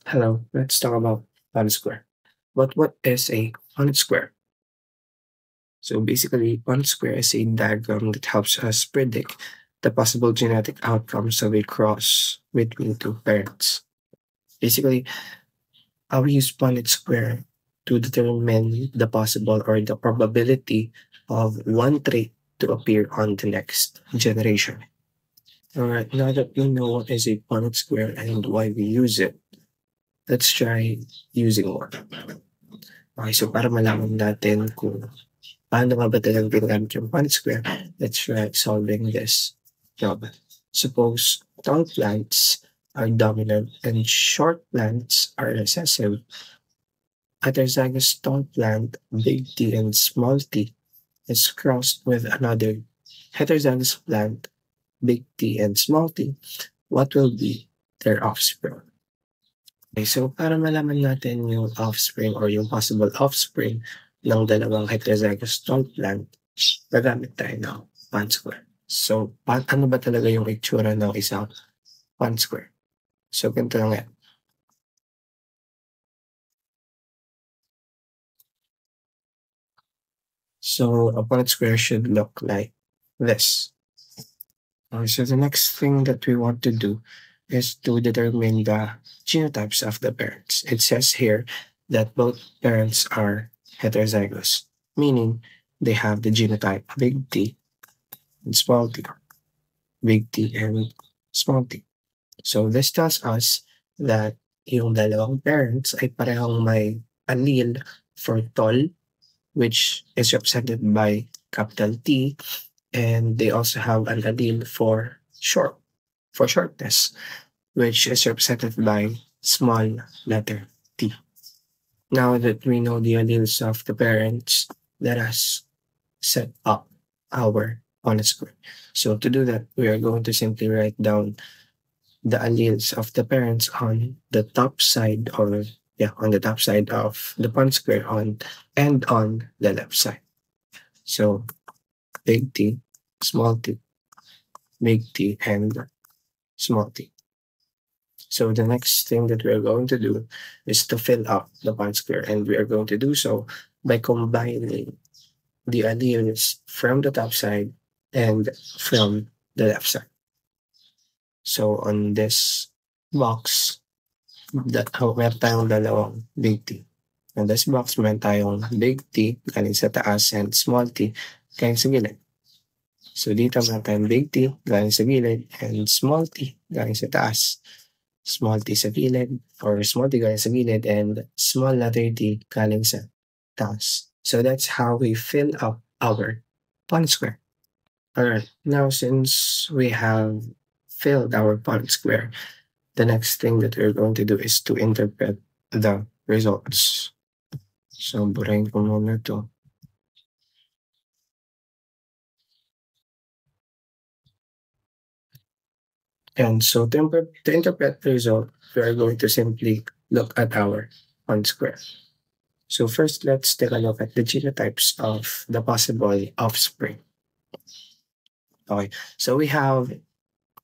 Hello, let's talk about Punnett square. But what is a Punnett square? So basically, Punnett square is a diagram that helps us predict the possible genetic outcomes of a cross between two parents. Basically, we use Punnett square to determine the possible or the probability of one trait to appear on the next generation. Alright, now that we know what is a Punnett square and why we use it, let's try using one. Okay, so para malaman natin kung paano nga ba talagang ginagamit yung Punnett square, let's try solving this problem. Suppose tall plants are dominant and short plants are recessive. Heterozygous tall plant, big T and small t, is crossed with another heterozygous plant, big T and small t. What will be their offspring? Okay, so para malaman natin yung offspring or yung possible offspring ng dalawang heterozygous tall plant, gagamit tayo ng Punnett square. So, ano ba talaga yung itsura ng isang Punnett square? So, ganito lang yan. So, a Punnett square should look like this. Okay, so the next thing that we want to do is to determine the genotypes of the parents. It says here that both parents are heterozygous, meaning they have the genotype big T and small t, big T and small t. So this tells us that yung dalawang parents ay parehong may allele for tall, which is represented by capital T, and they also have an allele for short, for shortness, which is represented by small letter t. Now that we know the alleles of the parents, let us set up our Punnett square. So to do that, we are going to simply write down the alleles of the parents on the top side or on the top side of the Punnett square and on the left side. So big T, small t, big T, and small t. So the next thing that we're going to do is to fill up the Punnett square, and we are going to do so by combining the alleles from the top side and from the left side. So on this box, meron tayong dalawang big T. On this box, meron tayong big T galing sa taas and small t galing sa gilid. So dito meron tayong big T galing sa gilid and small t galing sa taas. Small t sa gilid or small t galing sa gilid and small letter t galing sa taas. So that's how we fill up our Punnett square. Alright, now since we have filled our Punnett square, the next thing that we're going to do is to interpret the results. So, burahin ko muna to. And so to interpret the result, we are going to simply look at our Punnett square. So first, let's take a look at the genotypes of the possible offspring. Okay, so we have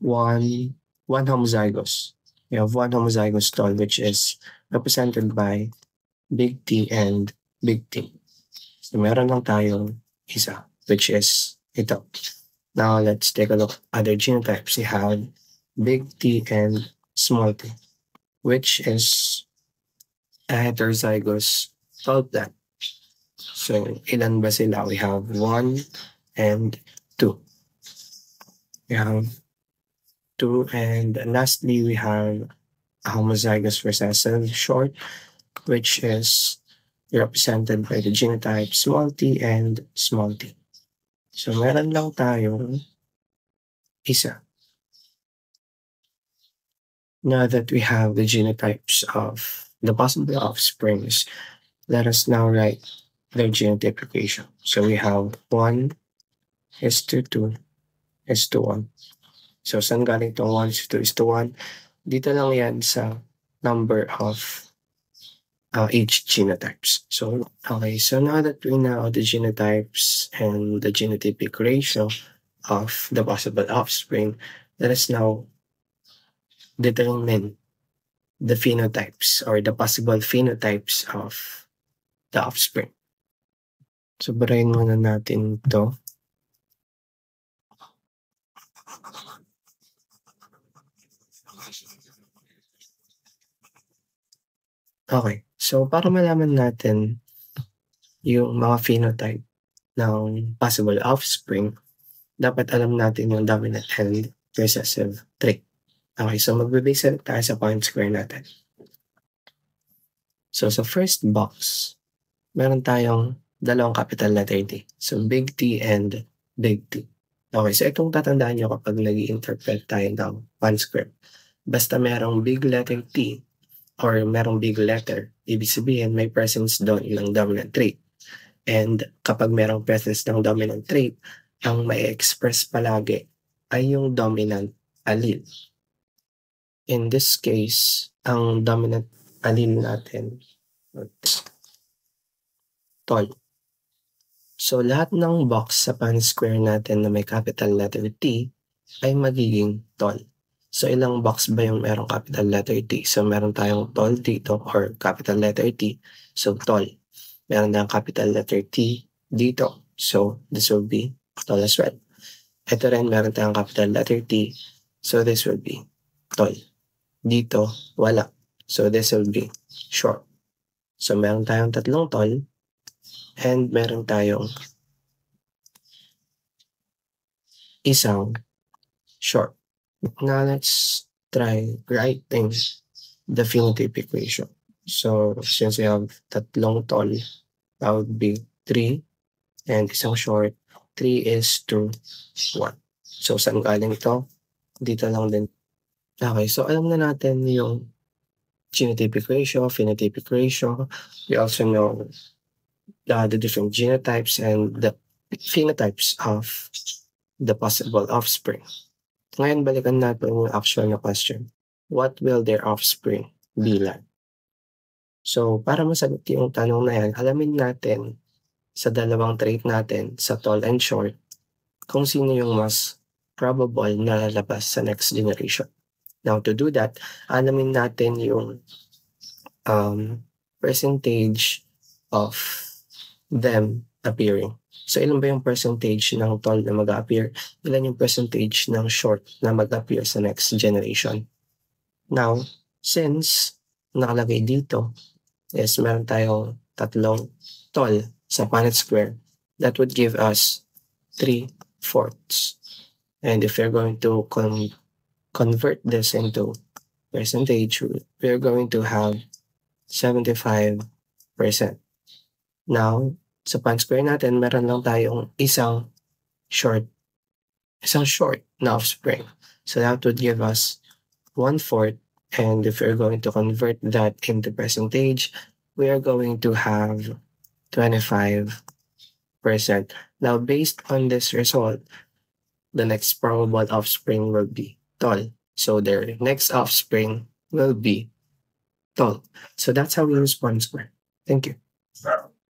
one homozygous. We have one homozygous tall, which is represented by big T and big T. So meron lang tayong isa, which is ito. Now let's take a look at other genotypes. We have big T and small t, which is a heterozygous tall plant. So ilan ba sila? We have 1 and 2. We have 2, and lastly we have a homozygous recessive short, which is represented by the genotype small t and small t. So meron lang tayong isa. Now that we have the genotypes of the possible offsprings, let us now write their genotypification. So we have 1 is to 2 is to 1. So saan galing itong 1 is to 1? Dito lang yan sa number of each genotypes. So, okay, so now that we know the genotypes and the genotypic ratio of the possible offspring, let us now determine the phenotypes or the possible phenotypes of the offspring. So, burahin muna natin to. Okay. So, para malaman natin yung mga phenotype ng possible offspring, dapat alam natin yung dominant and recessive trait. Okay, so magbe-base tayo sa point square natin. So sa first box, meron tayong dalawang capital letter T. So big T and big T. Okay, so itong tatandaan nyo kapag nag-i-interpret tayo ng point square. Basta merong big letter T or merong big letter, ibig sabihin may presence doon ng dominant trait. And kapag merong presence ng dominant trait, ang may express palagi ay yung dominant allele. In this case, ang dominant allele natin, tol. So lahat ng box sa Punnett square natin na may capital letter T ay magiging tol. So ilang box ba yung merong capital letter T? So meron tayong tol dito or capital letter T. So tol. Meron tayong capital letter T dito. So this will be tol as well. Ito rin meron tayong capital letter T. So this will be tol. Dito wala. So this will be short. So meron tayong tatlong tol and meron tayong isang short. Now let's try writing the phenotypic ratio. So since we have tatlong tol, that would be 3 and isang short, 3:1. So saan galing ito? Dito lang din. Okay, so alam na natin yung genotypic ratio, phenotypic ratio. We also know the different genotypes and the phenotypes of the possible offspring. Ngayon, balikan natin yung actual na question. What will their offspring be like? So, para masagot yung tanong na yan, alamin natin sa dalawang trait natin, sa tall and short, kung sino yung mas probable na lalabas sa next generation. Now, to do that, alamin natin yung percentage of them appearing. So, ilan ba yung percentage ng tall na mag-appear? Ilan yung percentage ng short na mag-appear sa next generation? Now, since nakalagay dito is meron tayong tatlong tall sa Punnett square, that would give us 3/4. And if we're going to convert this into percentage, we're going to have 75%. Now, sa Punnett square natin, meron lang tayong isang short na offspring. So that would give us 1/4. And if we're going to convert that into percentage, we are going to have 25%. Now, based on this result, the next probable offspring will be tall. So their next offspring will be tall. So that's how we use Punnett square. Thank you.